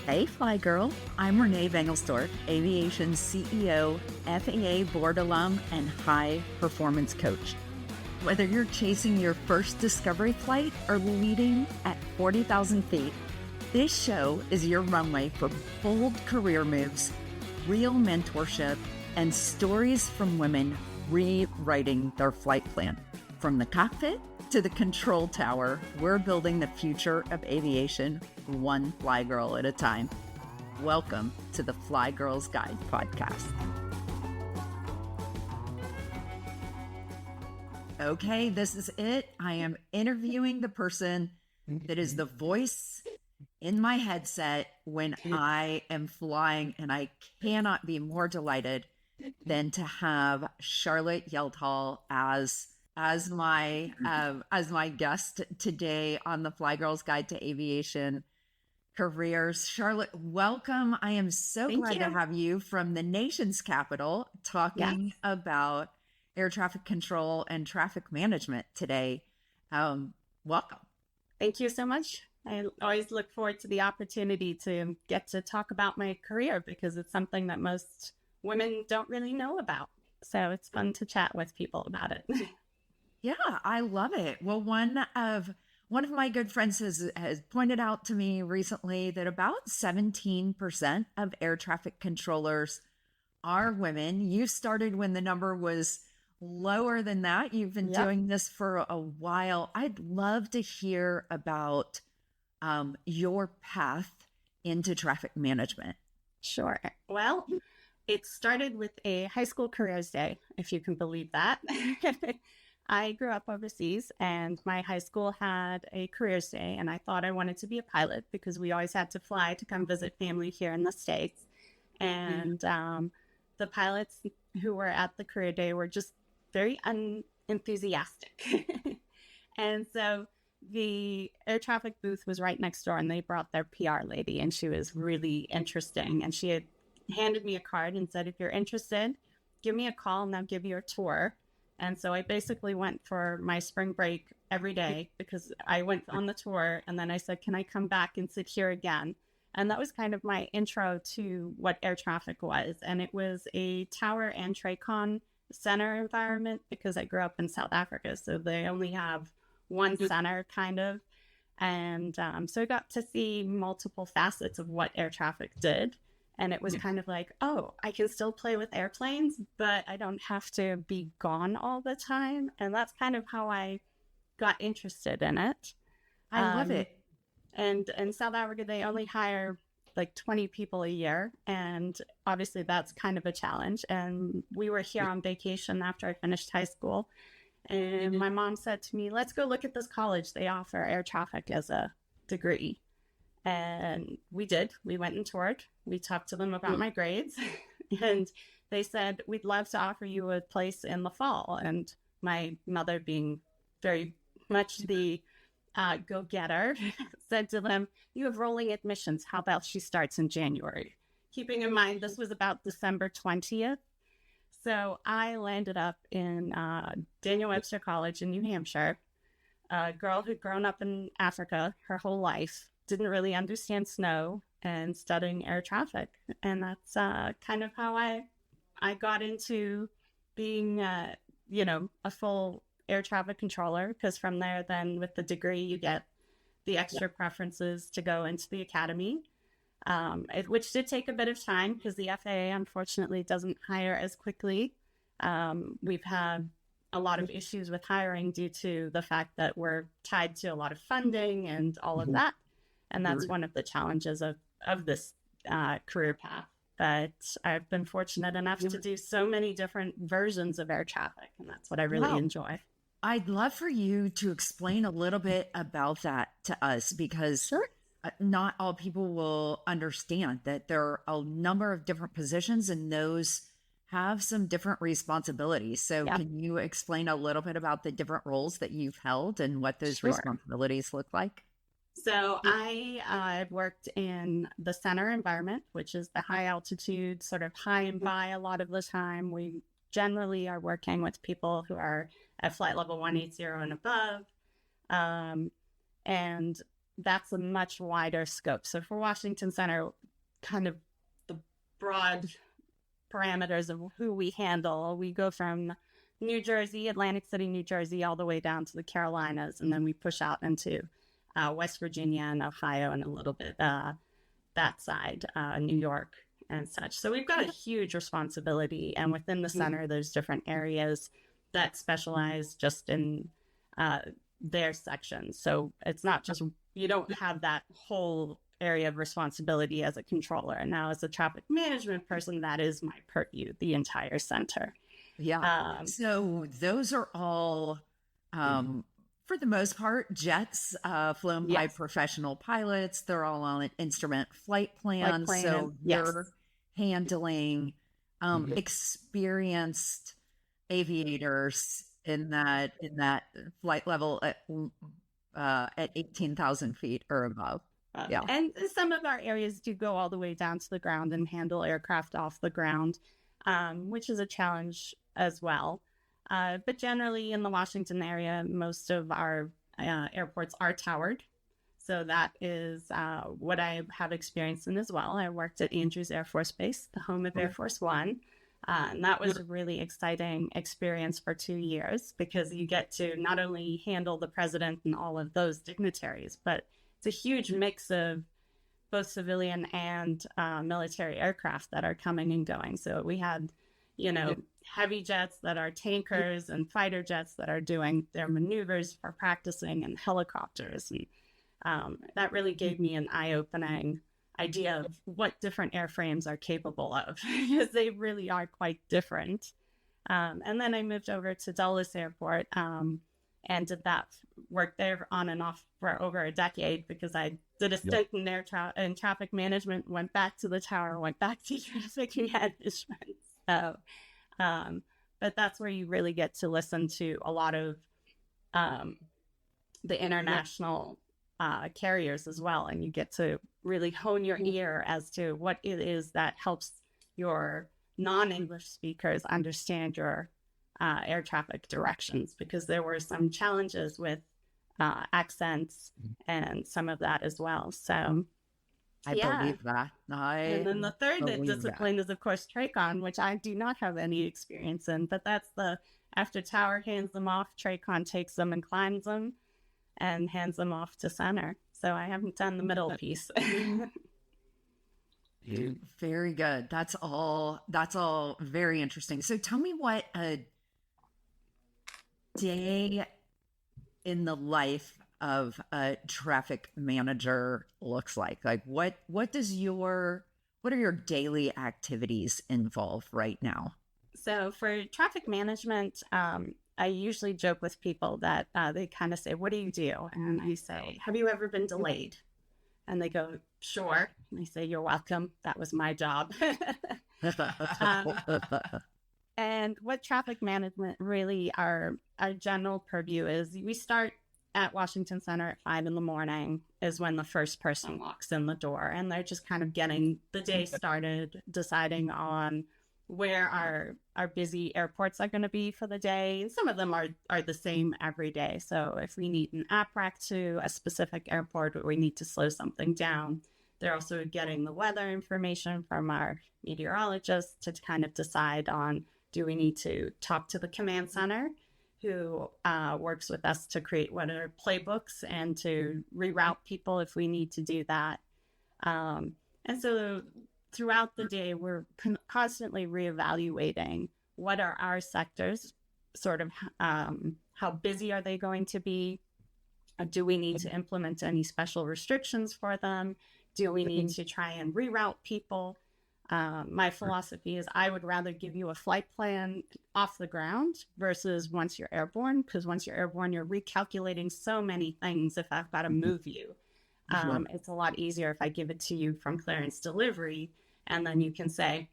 Hey, Fly Girl. I'm René Vengelstork, Aviation CEO, FAA board alum, and high performance coach. Whether you're chasing your first discovery flight or leading at 40,000 feet, this show is your runway for bold career moves, real mentorship, and stories from women rewriting their flight plan. From the cockpit to the control tower, we're building the future of aviation one fly girl at a time. Welcome to the Fly Girls Guide podcast. Okay, this is it. I am interviewing the person that is the voice in my headset when I am flying, and I cannot be more delighted than to have Sharlotte Yealdhall as my guest today on the Fly Girls Guide to Aviation Careers. Sharlotte, welcome. I am so glad to have you from the nation's capital talking about air traffic control and traffic management today. Welcome. Thank you so much. I always look forward to the opportunity to get to talk about my career because it's something that most women don't really know about. So it's fun to chat with people about it. Yeah, I love it. Well, one of my good friends has pointed out to me recently that about 17% of air traffic controllers are women. You started when the number was lower than that. You've been doing this for a while. I'd love to hear about your path into traffic management. Sure. Well, it started with a high school careers day, if you can believe that. I grew up overseas and my high school had a careers day, and I thought I wanted to be a pilot because we always had to fly to come visit family here in the States. And the pilots who were at the career day were just very unenthusiastic. And so the air traffic booth was right next door, and they brought their PR lady, and she was really interesting. And she had handed me a card and said, if you're interested, give me a call and I'll give you a tour. And so I basically went for my spring break every day because I went on the tour, and then I said, can I come back and sit here again? And that was kind of my intro to what air traffic was. And it was a tower and TRACON center environment because I grew up in South Africa. So they only have one center kind of. And so I got to see multiple facets of what air traffic did. And it was kind of like, oh, I can still play with airplanes, but I don't have to be gone all the time. And that's kind of how I got interested in it. I love it. And in South Africa, they only hire like 20 people a year. And obviously that's kind of a challenge. And we were here on vacation after I finished high school. And my mom said to me, let's go look at this college. They offer air traffic as a degree. And we did. We went and toured. We talked to them about my grades. And they said, we'd love to offer you a place in the fall. And my mother, being very much the go-getter, said to them, you have rolling admissions. How about she starts in January? Keeping in mind, this was about December 20th. So I landed up in Daniel Webster College in New Hampshire, a girl who'd grown up in Africa her whole life, didn't really understand snow, and studying air traffic. And that's kind of how I got into being, a full air traffic controller, because from there, then with the degree, you get the extra preferences to go into the academy, which did take a bit of time because the FAA, unfortunately, doesn't hire as quickly. We've had a lot of issues with hiring due to the fact that we're tied to a lot of funding and all of that. And that's one of the challenges of this career path. But I've been fortunate enough to do so many different versions of air traffic, and that's what I really enjoy. I'd love for you to explain a little bit about that to us, because not all people will understand that there are a number of different positions, and those have some different responsibilities. So can you explain a little bit about the different roles that you've held and what those responsibilities look like? So I've worked in the center environment, which is the high altitude, sort of high and by a lot of the time. We generally are working with people who are at flight level 180 and above. And that's a much wider scope. So for Washington Center, kind of the broad parameters of who we handle. We go from New Jersey, Atlantic City, New Jersey, all the way down to the Carolinas, and then we push out into West Virginia and Ohio and a little bit that side, New York and such. So we've got a huge responsibility, and within the center, there's different areas that specialize just in their sections. So it's not just, you don't have that whole area of responsibility as a controller. And now as a traffic management person, that is my purview, the entire center. Yeah. So those are all, for the most part, jets flown by professional pilots. They're all on an instrument flight plan. So you're handling experienced aviators in that flight level at 18,000 feet or above. And some of our areas do go all the way down to the ground and handle aircraft off the ground, which is a challenge as well. But generally in the Washington area, most of our airports are towered. So that is what I have experience in as well. I worked at Andrews Air Force Base, the home of Air Force One. And that was a really exciting experience for 2 years, because you get to not only handle the president and all of those dignitaries, but it's a huge mix of both civilian and military aircraft that are coming and going. So we had, heavy jets that are tankers and fighter jets that are doing their maneuvers for practicing, and helicopters. And that really gave me an eye-opening idea of what different airframes are capable of, because they really are quite different. And then I moved over to Dulles Airport and did that work there on and off for over a decade, because I did a stint in traffic management, went back to the tower, went back to traffic management. So, but that's where you really get to listen to a lot of the international carriers as well, and you get to really hone your ear as to what it is that helps your non-English speakers understand your air traffic directions, because there were some challenges with accents and some of that as well. So I believe that. And then the third discipline is, of course, TRACON, which I do not have any experience in, but that's after tower hands them off, TRACON takes them and climbs them and hands them off to center. So I haven't done the middle piece. Very good. That's all very interesting. So tell me what a day in the life of a traffic manager looks like. Like what are your daily activities involve right now? So for traffic management, I usually joke with people that they kind of say, "What do you do?" And I say, "Have you ever been delayed?" And they go, "Sure." And I say, "You're welcome. That was my job." And what traffic management really our general purview is, we start at Washington Center at 5 a.m. is when the first person walks in the door, and they're just kind of getting the day started, deciding on where our busy airports are going to be for the day. Some of them are the same every day. So if we need an APRAC to a specific airport or we need to slow something down, they're also getting the weather information from our meteorologists to kind of decide on, do we need to talk to the command center, who works with us to create weather playbooks and to reroute people if we need to do that. And so throughout the day, we're constantly reevaluating what are our sectors, sort of how busy are they going to be? Do we need to implement any special restrictions for them? Do we need to try and reroute people? My philosophy is I would rather give you a flight plan off the ground versus once you're airborne, because once you're airborne, you're recalculating so many things if I've got to move you. It's a lot easier if I give it to you from clearance delivery, and then you can say,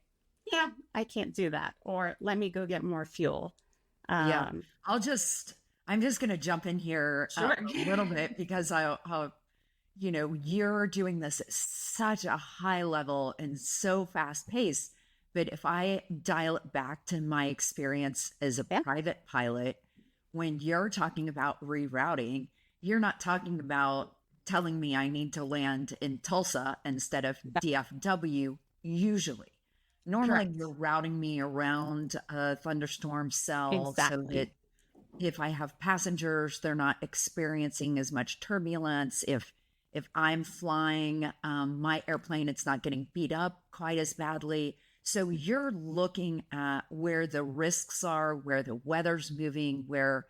yeah, I can't do that, or let me go get more fuel. I'm just going to jump in here a little bit, because you're doing this at such a high level and so fast paced. But if I dial it back to my experience as a private pilot, when you're talking about rerouting, you're not talking about telling me I need to land in Tulsa instead of DFW, usually. Normally, Correct. you're routing me around a thunderstorm cell so that Exactly. if I have passengers, they're not experiencing as much turbulence. If I'm flying my airplane, it's not getting beat up quite as badly. So you're looking at where the risks are, where the weather's moving, where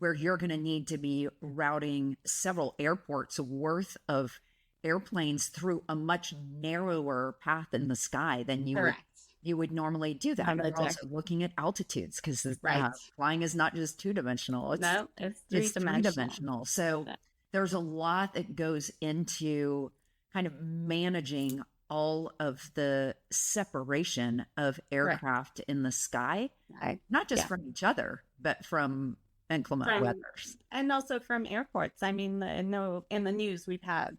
you're going to need to be routing several airports worth of airplanes through a much narrower path in the sky than Correct. you would normally do that. On the You're deck. also looking at altitudes because Right. flying is not just two-dimensional; No, it's it's three-dimensional. three-dimensional. So there's a lot that goes into kind of managing all of the separation of Right. aircraft in the sky, Right. not just Yeah. from each other, but from inclement From weathers. and also from airports. I mean, I know in the news we've had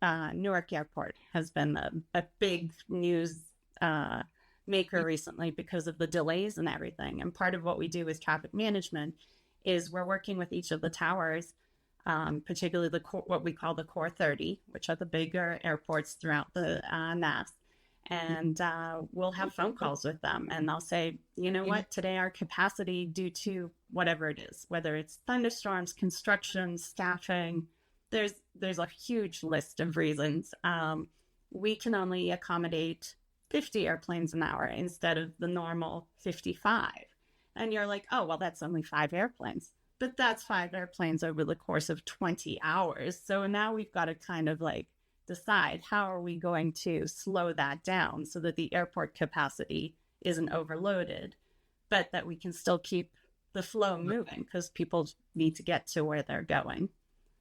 Newark Airport has been a big news maker recently because of the delays and everything. And part of what we do with traffic management is we're working with each of the towers, particularly what we call the Core 30, which are the bigger airports throughout the NAS. And we'll have phone calls with them, and they'll say, you know what, today our capacity due to whatever it is, whether it's thunderstorms, construction, staffing, there's a huge list of reasons. We can only accommodate 50 airplanes an hour instead of the normal 55. And you're like, oh, well, that's only 5 airplanes. But that's 5 airplanes over the course of 20 hours. So now we've got to kind of like decide how are we going to slow that down so that the airport capacity isn't overloaded, but that we can still keep the flow moving because people need to get to where they're going.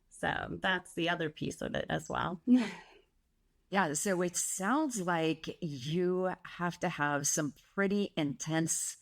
So that's the other piece of it as well. Yeah, so it sounds like you have to have some pretty intense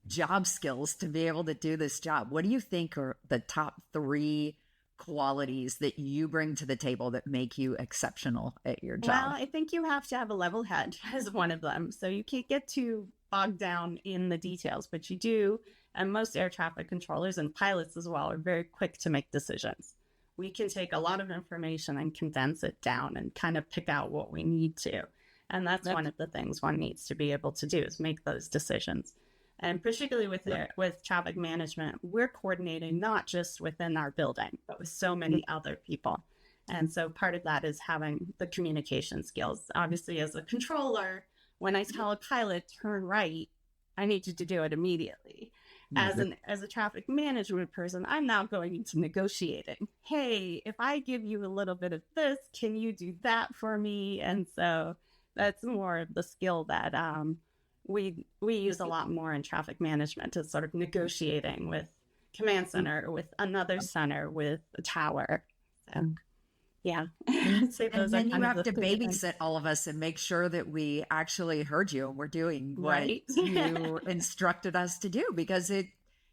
job skills to be able to do this job. What do you think are the top 3 qualities that you bring to the table that make you exceptional at your Well, job? I think you have to have a level head as one of them. So you can't get too bogged down in the details, but you do. And most air traffic controllers and pilots as well are very quick to make decisions. We can take a lot of information and condense it down and kind of pick out what we need to. And that's one of the things one needs to be able to do is make those decisions. And particularly with traffic management, we're coordinating not just within our building, but with so many other people. And so part of that is having the communication skills. Obviously, as a controller, when I tell a pilot turn right, I need you to do it immediately. As a traffic management person, I'm now going into negotiating. Hey, if I give you a little bit of this, can you do that for me? And so that's more of the skill that we use a lot more in traffic management, is sort of negotiating with command center, with another center, with a tower. So, yeah. I'd say And those are then you kind of have the to 3 things. babysit all of us and make sure that we actually heard you and we're doing what Right. you instructed us to do because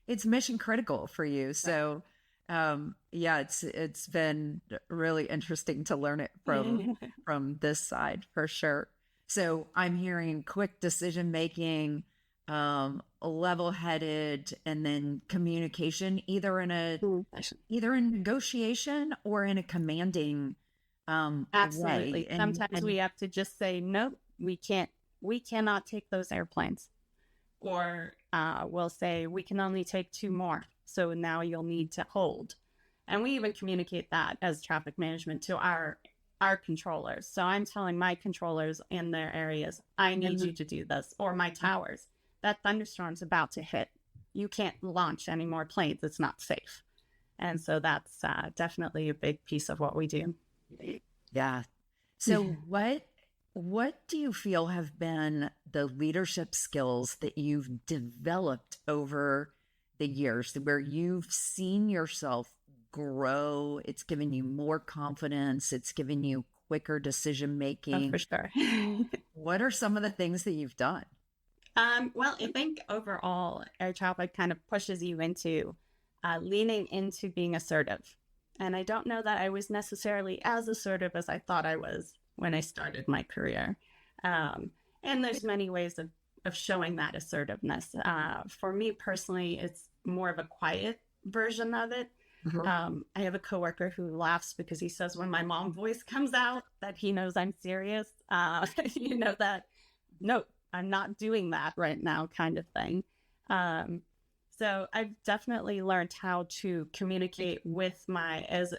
it's mission critical for you. So yeah, it's been really interesting to learn it from this side for sure. So I'm hearing quick decision making, level-headed, and then communication, either in negotiation or in a commanding way. Absolutely. Sometimes we have to just say, nope, we cannot take those airplanes. Or we'll say, we can only take 2 more. So now you'll need to hold. And we even communicate that as traffic management to our controllers. So I'm telling my controllers in their areas, I need you to do this. Or my towers, that thunderstorm's about to hit. You can't launch any more planes. It's not safe. And so that's definitely a big piece of what we do. Yeah. So what do you feel have been the leadership skills that you've developed over the years where you've seen yourself grow? It's given you more confidence. It's given you quicker decision Oh, making. for sure. What are some of the things that you've done? Well, I think overall, air traffic kind of pushes you into leaning into being assertive. And I don't know that I was necessarily as assertive as I thought I was when I started my career. And there's many ways of showing that assertiveness. For me personally, it's more of a quiet version of it. I have a coworker who laughs because he says when my mom voice comes out that he knows I'm serious. That, no, I'm not doing that right now kind of thing. So I've definitely learned how to communicate with as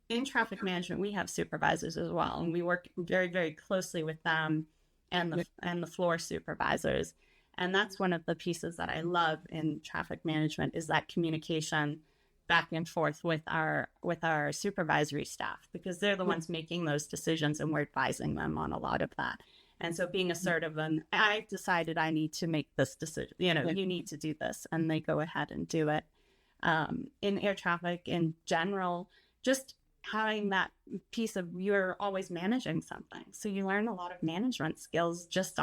in traffic management, we have supervisors as well, and we work very, very closely with them and the floor supervisors. And that's one of the pieces that I love in traffic management is that communication back and forth with our supervisory staff, because they're the ones making those decisions and we're advising them on a lot of that. And so being assertive and I decided I need to make this decision, you need to do this, and they go ahead and do it. In air traffic in general, just having that piece of you're always managing something. So you learn a lot of management skills just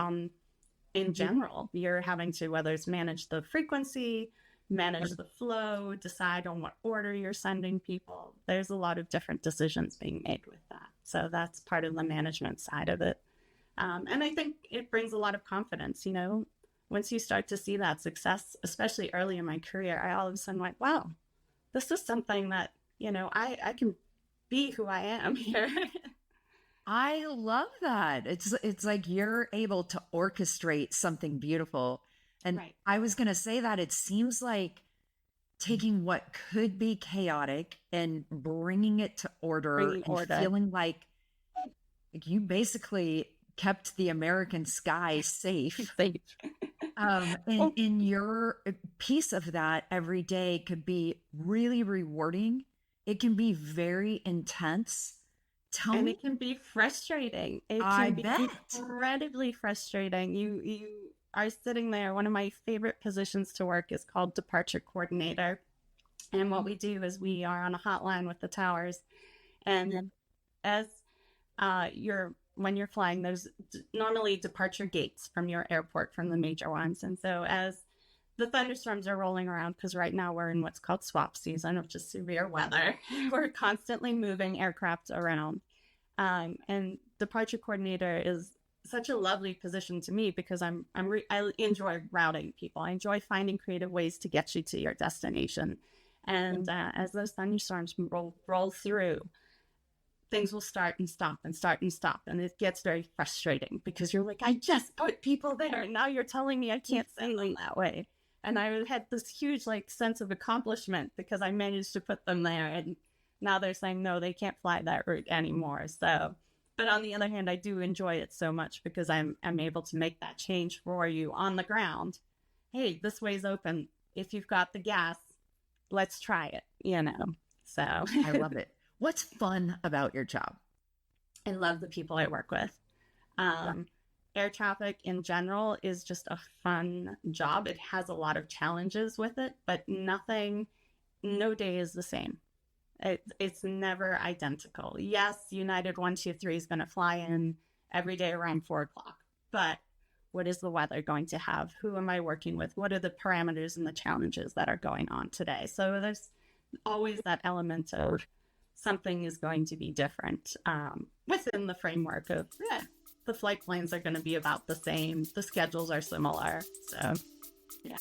in general. You're having to, whether it's manage the frequency, manage the flow, decide on what order you're sending people. There's a lot of different decisions being made with that. So that's part of the management side of it. And I think it brings a lot of confidence, once you start to see that success, especially early in my career, I all of a sudden like, wow, this is something that, I can be who I am here. I love that. It's like you're able to orchestrate something beautiful. And Right. I was going to say that it seems like taking what could be chaotic and bringing it to order feeling like you basically kept the American sky safe. And your piece of that every day could be really rewarding. It can be very intense. And it can be frustrating. It can be incredibly frustrating. You are sitting there. One of my favorite positions to work is called departure coordinator. And what we do is we are on a hotline with the towers. And as when you're flying, there's normally departure gates from your airport, from the major ones. And so as the thunderstorms are rolling around, because right now we're in what's called swap season, which is severe weather, we're constantly moving aircraft around. And departure coordinator is such a lovely position to me because I enjoy routing people. I enjoy finding creative ways to get you to your destination. And as those thunderstorms roll through, things will start and stop and start and stop. And it gets very frustrating because you're like, I just put people there. And now you're telling me I can't send them that way. And I had this huge sense of accomplishment because I managed to put them there. And now they're saying, no, they can't fly that route anymore. So, but on the other hand, I do enjoy it so much because I'm able to make that change for you on the ground. Hey, this way's open. If you've got the gas, let's try it, So I love it. What's fun about your job? I love the people I work with. Air traffic in general is just a fun job. It has a lot of challenges with it, but no day is the same. It's never identical. Yes, United 123 is going to fly in every day around 4:00, but what is the weather going to have? Who am I working with? What are the parameters and the challenges that are going on today? So there's always that element of something is going to be different within the framework of the flight plans are going to be about the same. The schedules are similar. So, yeah.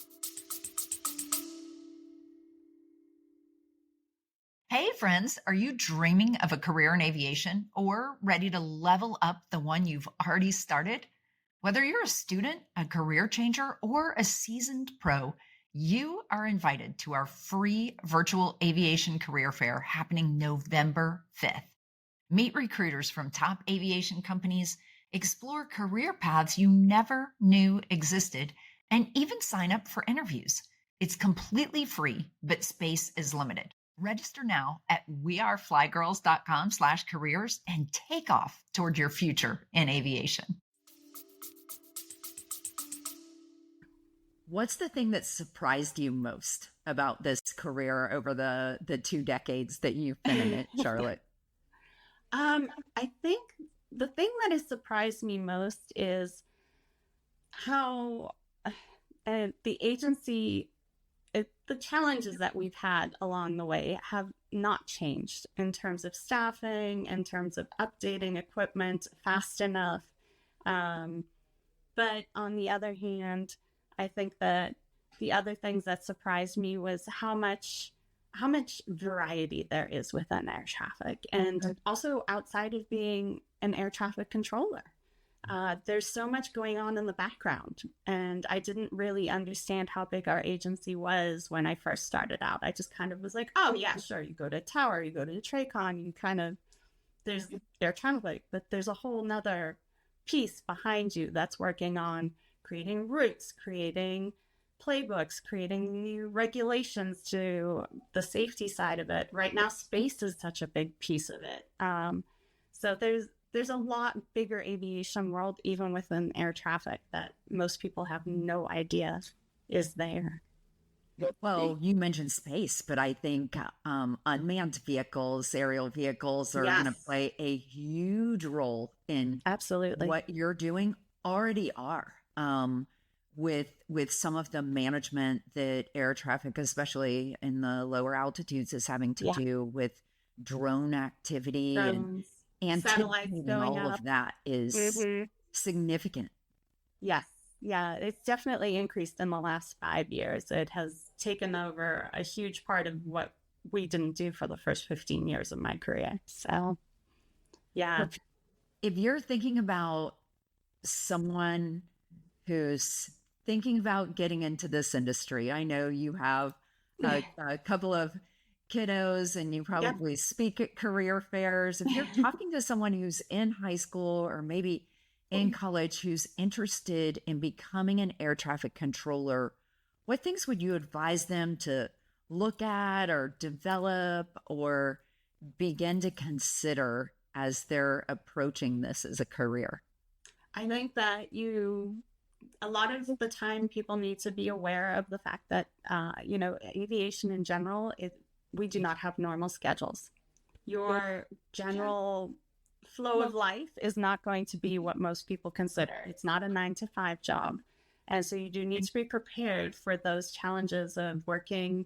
Hey friends, are you dreaming of a career in aviation or ready to level up the one you've already started? Whether you're a student, a career changer, or a seasoned pro, you are invited to our free virtual aviation career fair happening November 5th. Meet recruiters from top aviation companies, explore career paths you never knew existed, and even sign up for interviews. It's completely free, but space is limited. Register now at weareflygirls.com/careers and take off toward your future in aviation. What's the thing that surprised you most about this career over the 2 decades that you've been in it, Charlotte? I think the thing that has surprised me most is how the agency, the challenges that we've had along the way have not changed in terms of staffing, in terms of updating equipment fast enough. But on the other hand, I think that the other things that surprised me was how much how much variety there is within air traffic, and also outside of being an air traffic controller. There's so much going on in the background, and I didn't really understand how big our agency was when I first started out. I just kind of was like, oh yeah, sure, you go to tower, you go to the Tracon, you kind of, there's air traffic, but there's a whole nother piece behind you that's working on creating routes, creating playbooks, creating new regulations to the safety side of it. Right now, space is such a big piece of it. So there's a lot bigger aviation world, even within air traffic, that most people have no idea is there. Well, you mentioned space, but I think unmanned vehicles, aerial vehicles are going to Yes, play a huge role in absolutely. what you're doing, already are, with some of the management that air traffic, especially in the lower altitudes, is having to Yeah, do with drone activity, and drones, satellites anticipating going all up. of that is Hmm. significant. Yes. Yeah, it's definitely increased in the last 5 years. It has taken over a huge part of what we didn't do for the first 15 years of my career. So, yeah. If you're thinking about someone who's thinking about getting into this industry, I know you have a couple of kiddos and you Yep. probably speak at career fairs. If you're talking to someone who's in high school or maybe in college who's interested in becoming an air traffic controller, what things would you advise them to look at or develop or begin to consider as they're approaching this as a career? I think that a lot of the time, people need to be aware of the fact that, aviation in general, we do not have normal schedules. Your general flow of life is not going to be what most people consider. It's not a 9 to 5 job. And so you do need to be prepared for those challenges of working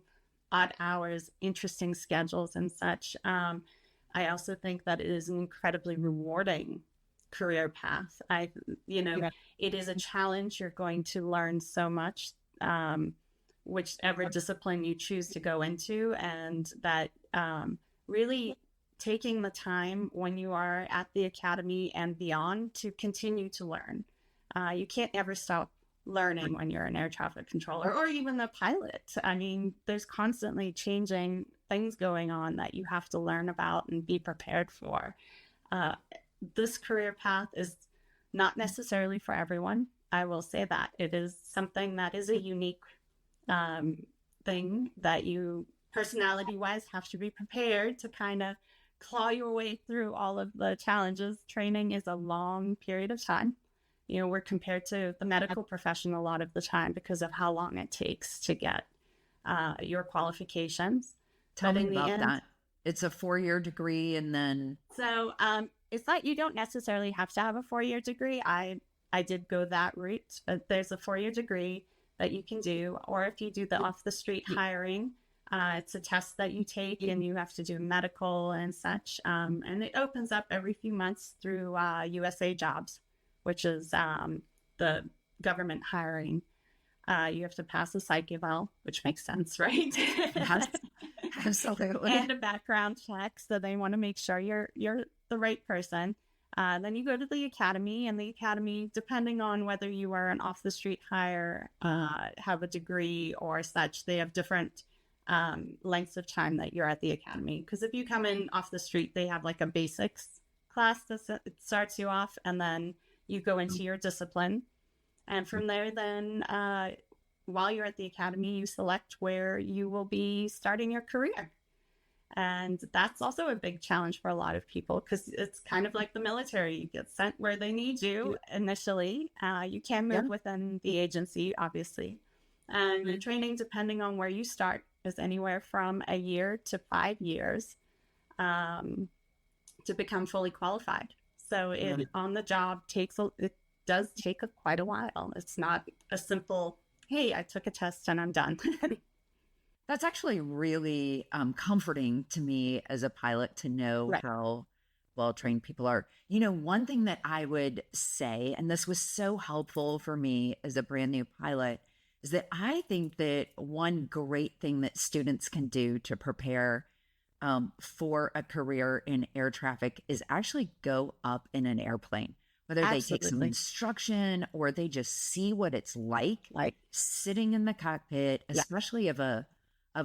odd hours, interesting schedules, and such. I also think that it is an incredibly rewarding career path. It is a challenge. You're going to learn so much, whichever discipline you choose to go into, and that really taking the time when you are at the academy and beyond to continue to learn. You can't ever stop learning when you're an air traffic controller or even a pilot. I mean, there's constantly changing things going on that you have to learn about and be prepared for. This career path is not necessarily for everyone. I will say that it is something that is a unique thing that you personality wise have to be prepared to kind of claw your way through all of the challenges. Training is a long period of time. We're compared to the medical profession a lot of the time because of how long it takes to get your qualifications. Tell me about that. It's a 4-year degree, and then So it's like you don't necessarily have to have a 4-year degree. I did go that route, but there's a 4-year degree that you can do, or if you do the off the street hiring, it's a test that you take and you have to do medical and such. And it opens up every few months through USA Jobs, which is the government hiring. You have to pass a psych eval, which makes sense, right? yes, absolutely. And a background check, so they want to make sure you're the right person. Then you go to the academy, and the academy, depending on whether you are an off the street hire, have a degree or such, they have different lengths of time that you're at the academy. Because if you come in off the street, they have like a basics class that starts you off, and then you go into your discipline. And from there, then while you're at the academy, you select where you will be starting your career. And that's also a big challenge for a lot of people because it's kind of like the military. You get sent where they need you initially. You can move within the agency, obviously. And the training, depending on where you start, is anywhere from a year to 5 years to become fully qualified. So it on the job does take quite a while. It's not a simple, hey, I took a test and I'm done. That's actually really comforting to me as a pilot to know how well trained people are. One thing that I would say, and this was so helpful for me as a brand new pilot, is that I think that one great thing that students can do to prepare for a career in air traffic is actually go up in an airplane, whether they take some Absolutely. instruction or they just see what it's like sitting in the cockpit, Yeah. especially of a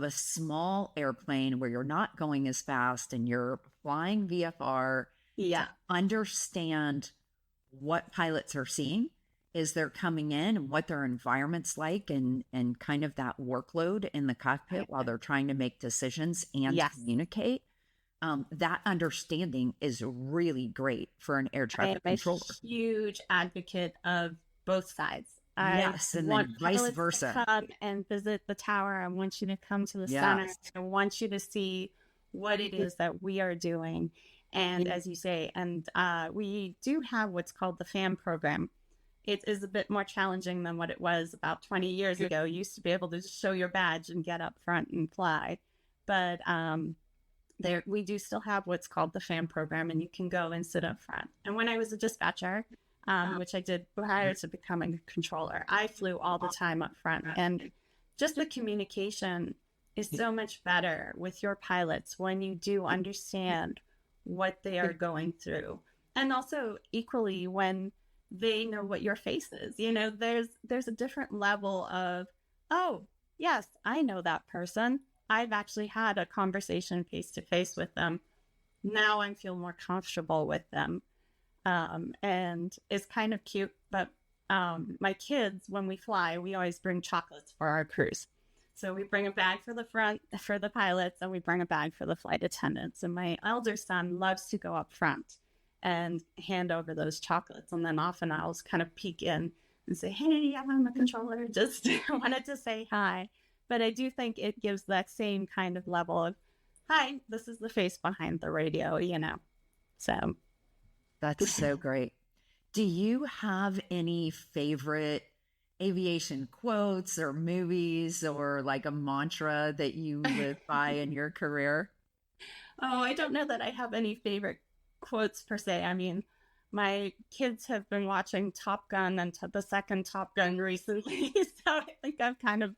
small airplane where you're not going as fast and you're flying VFR, Yeah. to understand what pilots are seeing as they're coming in and what their environment's like, and kind of that workload in the cockpit while they're trying to make decisions and Yes. communicate. That understanding is really great for an air I am traffic a controller. huge advocate of both sides. Yes, I and want then vice pilots versa. to come and visit the tower. I want you to come to the center. Yes. I want you to see what it is that we are doing. And as you say, and we do have what's called the FAM program. It is a bit more challenging than what it was about 20 years ago. You used to be able to just show your badge and get up front and fly. But there, we do still have what's called the FAM program, and you can go and sit up front. And when I was a dispatcher, which I did prior to becoming a controller, I flew all the time up front. And just the communication is so much better with your pilots when you do understand what they are going through. And also equally when they know what your face is. You know, there's a different level of, oh, yes, I know that person. I've actually had a conversation face to face with them. Now I feel more comfortable with them. And it's kind of cute, but my kids, when we fly, we always bring chocolates for our crews. So we bring a bag for the front for the pilots, and we bring a bag for the flight attendants. And my elder son loves to go up front and hand over those chocolates. And then often I'll kind of peek in and say, hey, I'm a controller. Just wanted to say hi. But I do think it gives that same kind of level of, hi, this is the face behind the radio, you know. So That's so great. Do you have any favorite aviation quotes or movies or like a mantra that you live by in your career? Oh, I don't know that I have any favorite quotes per se. I mean, my kids have been watching Top Gun and the second Top Gun recently, so I think I've kind of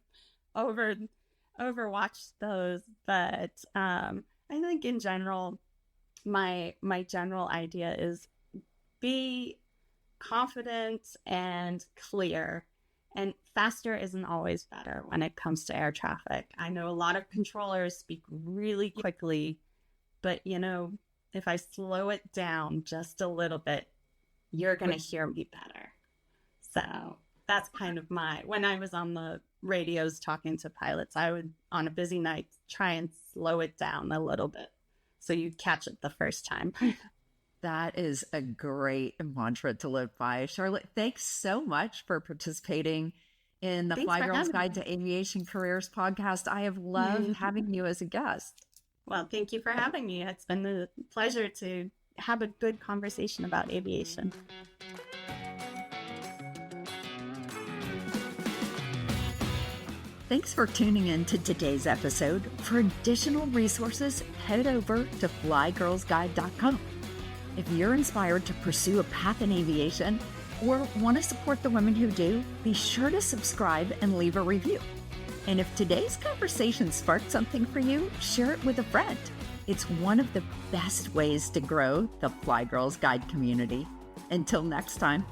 overwatched those. But I think in general, my general idea is be confident and clear. And faster isn't always better when it comes to air traffic. I know a lot of controllers speak really quickly, but you know, if I slow it down just a little bit, you're going to hear me better. So that's kind of when I was on the radios talking to pilots, I would, on a busy night, try and slow it down a little bit so you'd catch it the first time. That is a great mantra to live by. Charlotte, thanks so much for participating in the Thanks Fly for Girls having Guide me. to Aviation Careers podcast. I have loved having you as a guest. Well, thank you for having me. It's been a pleasure to have a good conversation about aviation. Thanks for tuning in to today's episode. For additional resources, head over to flygirlsguide.com. If you're inspired to pursue a path in aviation or want to support the women who do, be sure to subscribe and leave a review. And if today's conversation sparked something for you, share it with a friend. It's one of the best ways to grow the Fly Girls Guide community. Until next time.